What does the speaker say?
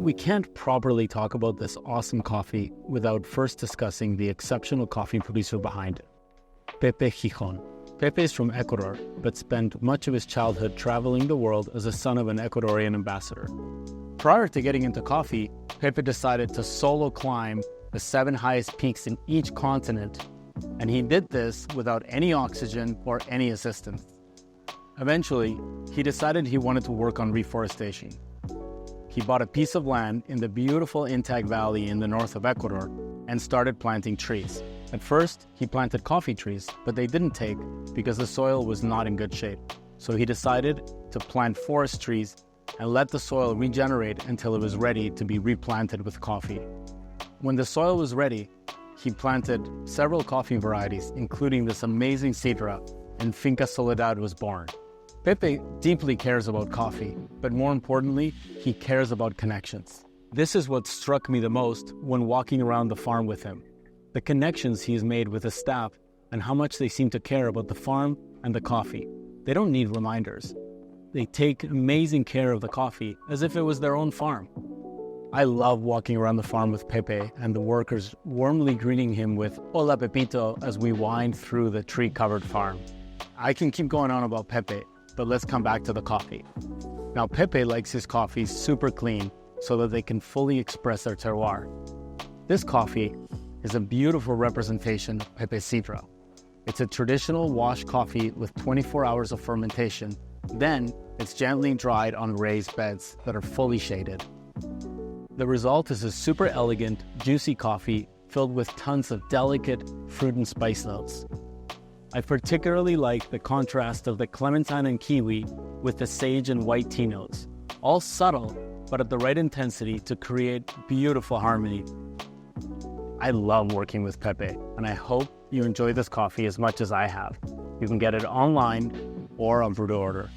We can't properly talk about this awesome coffee without first discussing the exceptional coffee producer behind it, Pepe Jijón. Pepe is from Ecuador, but spent much of his childhood traveling the world as a son of an Ecuadorian ambassador. Prior to getting into coffee, Pepe decided to solo climb the 7 highest peaks in each continent, and he did this without any oxygen or any assistance. Eventually, he decided he wanted to work on reforestation. He bought a piece of land in the beautiful Intac Valley in the north of Ecuador and started planting trees. At first, he planted coffee trees, but they didn't take because the soil was not in good shape. So he decided to plant forest trees and let the soil regenerate until it was ready to be replanted with coffee. When the soil was ready, he planted several coffee varieties, including this amazing Sidra, and Finca Soledad was born. Pepe deeply cares about coffee, but more importantly, he cares about connections. This is what struck me the most when walking around the farm with him. The connections he has made with his staff and how much they seem to care about the farm and the coffee. They don't need reminders. They take amazing care of the coffee as if it was their own farm. I love walking around the farm with Pepe and the workers warmly greeting him with "Hola Pepito" as we wind through the tree-covered farm. I can keep going on about Pepe, but let's come back to the coffee. Now, Pepe likes his coffee super clean so that they can fully express their terroir. This coffee is a beautiful representation of Pepe Sidra. It's a traditional wash coffee with 24 hours of fermentation. Then, it's gently dried on raised beds that are fully shaded. The result is a super elegant, juicy coffee filled with tons of delicate fruit and spice notes. I particularly like the contrast of the clementine and kiwi with the sage and white tea notes, all subtle but at the right intensity to create beautiful harmony. I love working with Pepe, and I hope you enjoy this coffee as much as I have. You can get it online or on brew to order.